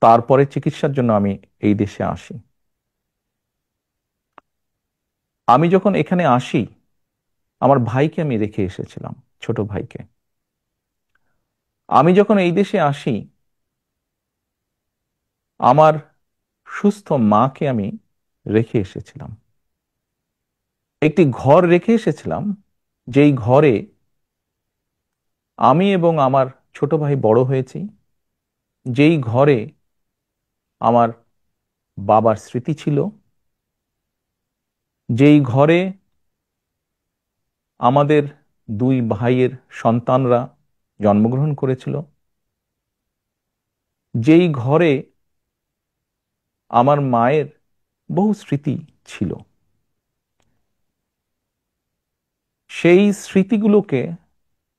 তারপরে চিকিৎসার জন্য আমি এই দেশে আসি। আমি যখন এখানে আসি, আমার ভাইকে আমি রেখে এসেছিলাম, ছোট ভাইকে। আমি যখন এই দেশে আসি, আমার সুস্থ মাকে আমি রেখে এসেছিলাম। একটি ঘর রেখে এসেছিলাম, যেই ঘরে আমি এবং আমার ছোট ভাই বড় হয়েছি, যেই ঘরে আমার বাবার স্মৃতি ছিল, যেই ঘরে আমাদের দুই ভাইয়ের সন্তানরা জন্মগ্রহণ করেছিল, যেই ঘরে আমার মায়ের বহু স্মৃতি ছিল, সেই স্মৃতিগুলোকে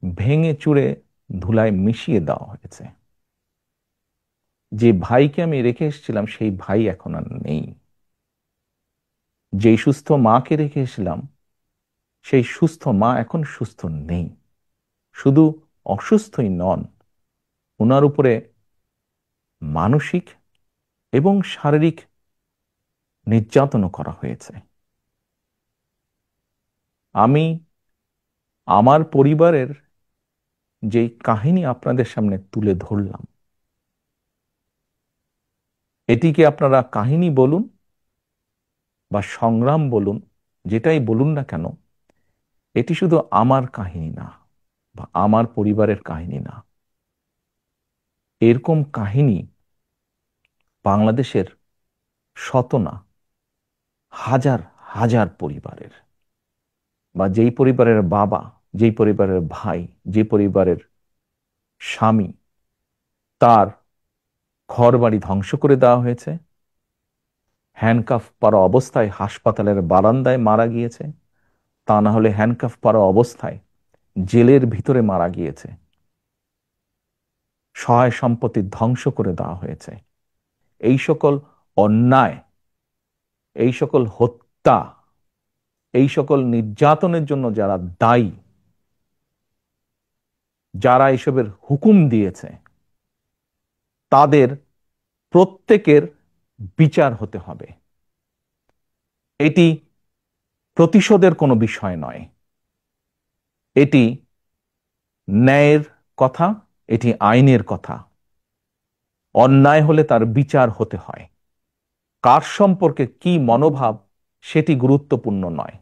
ভেঙে চুরে ধুলায় মিশিয়ে দেওয়া হয়েছে। যে ভাইকে আমি রেখে এসেছিলাম সেই ভাই এখন আর নেই। যেই সুস্থ মাকে রেখে এসেছিলাম সেই সুস্থ মা এখন সুস্থ নেই। শুধু অসুস্থই নন, ওনার উপরে মানসিক এবং শারীরিক নির্যাতনও করা হয়েছে। আমি আমার পরিবারের যেই কাহিনী আপনাদের সামনে তুলে ধরলাম, এটিকে আপনারা কাহিনী বলুন বা সংগ্রাম বলুন, যেটাই বলুন না কেন, এটি শুধু আমার কাহিনী না বা আমার পরিবারের কাহিনী না। এরকম কাহিনী বাংলাদেশের শত না হাজার হাজার পরিবারের, বা যেই পরিবারের বাবা, যেই পরিবারের ভাই, যে পরিবারের স্বামী, তার ঘরবাড়ি ধ্বংস করে দেওয়া হয়েছে, হ্যান্ডকাফ পরা অবস্থায় হাসপাতালের বারান্দায় মারা গিয়েছে, তা না হলে হ্যান্ডকাফ পরা অবস্থায় জেলের ভিতরে মারা গিয়েছে, সহায় সম্পত্তি ধ্বংস করে দেওয়া হয়েছে। এই সকল অন্যায়, এই সকল হত্যা, এই সকল নির্যাতনের জন্য যারা দায়ী, যারা এসবের হুকুম দিয়েছে, তাদের প্রত্যেকের বিচার হতে হবে। এটি প্রতিশোধের কোনো বিষয় নয়, এটি ন্যায়ের কথা, এটি আইনের কথা। অন্যায় হলে তার বিচার হতে হয়। কার সম্পর্কে কি মনোভাব সেটি গুরুত্বপূর্ণ নয়।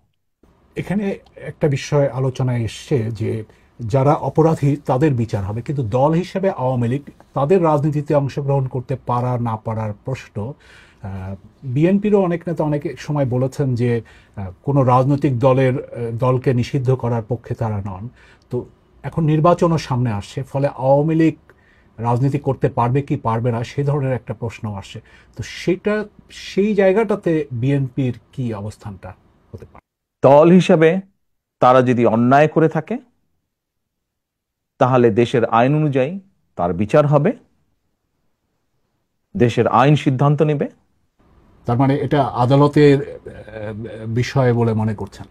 এখানে একটা বিষয় আলোচনায় এসছে যে যারা অপরাধী তাদের বিচার হবে, কিন্তু দল হিসেবে আওয়ামী লীগ তাদের রাজনীতিতে অংশগ্রহণ করতে পারা না পারার প্রশ্ন। বিএনপিরও অনেক নেতা অনেক সময় বলেছেন যে কোনো রাজনৈতিক দলকে নিষিদ্ধ করার পক্ষে তারা নন। তো এখন নির্বাচনও সামনে আসছে, ফলে আওয়ামী লীগ রাজনীতি করতে পারবে কি পারবে না সে ধরনের একটা প্রশ্ন আসছে। তো সেই জায়গাটাতে বিএনপির কি অবস্থানটা হতে পারে? দল হিসেবে তারা যদি অন্যায় করে থাকে, তাহলে দেশের আইন অনুযায়ী তার বিচার হবে, দেশের আইন সিদ্ধান্ত নেবে। তার মানে এটা আদালতের বিষয় বলে মনে করছেন?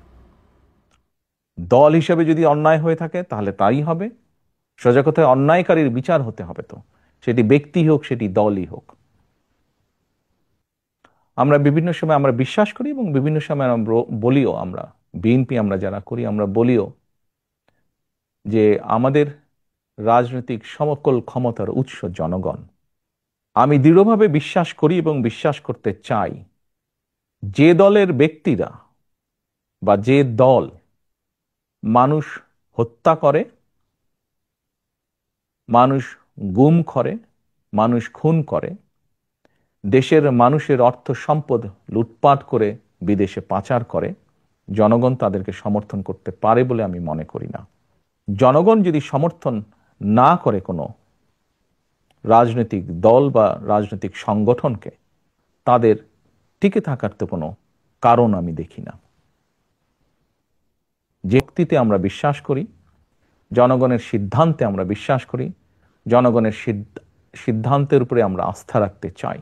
দল হিসেবে যদি অন্যায় হয়ে থাকে তাহলে তাই হবে। সোজা কথায় অন্যায়কারীর বিচার হতে হবে, তো সেটি ব্যক্তি হোক, সেটি দলই হোক। আমরা বিভিন্ন সময় আমরা বিশ্বাস করি এবং বিভিন্ন সময় আমরা বলিও, আমরা বিএনপি আমরা যারা করি আমরা বলিও যে আমাদের রাজনৈতিক সমকল ক্ষমতার উৎস জনগণ। আমি দৃঢ়ভাবে বিশ্বাস করি এবং বিশ্বাস করতে চাই, যে দলের ব্যক্তিরা বা যে দল মানুষ হত্যা করে, মানুষ গুম করে, মানুষ খুন করে, দেশের মানুষের অর্থ সম্পদ লুটপাট করে বিদেশে পাচার করে, জনগণ তাদেরকে সমর্থন করতে পারে বলে আমি মনে করি না। জনগণ যদি সমর্থন না করে কোনো রাজনৈতিক দল বা রাজনৈতিক সংগঠনকে, তাদের টিকে থাকার তো কোনো কারণ আমি দেখি না। যে ব্যক্তিতে আমরা বিশ্বাস করি, জনগণের সিদ্ধান্তে আমরা বিশ্বাস করি, জনগণের সিদ্ধান্তের উপরে আমরা আস্থা রাখতে চাই।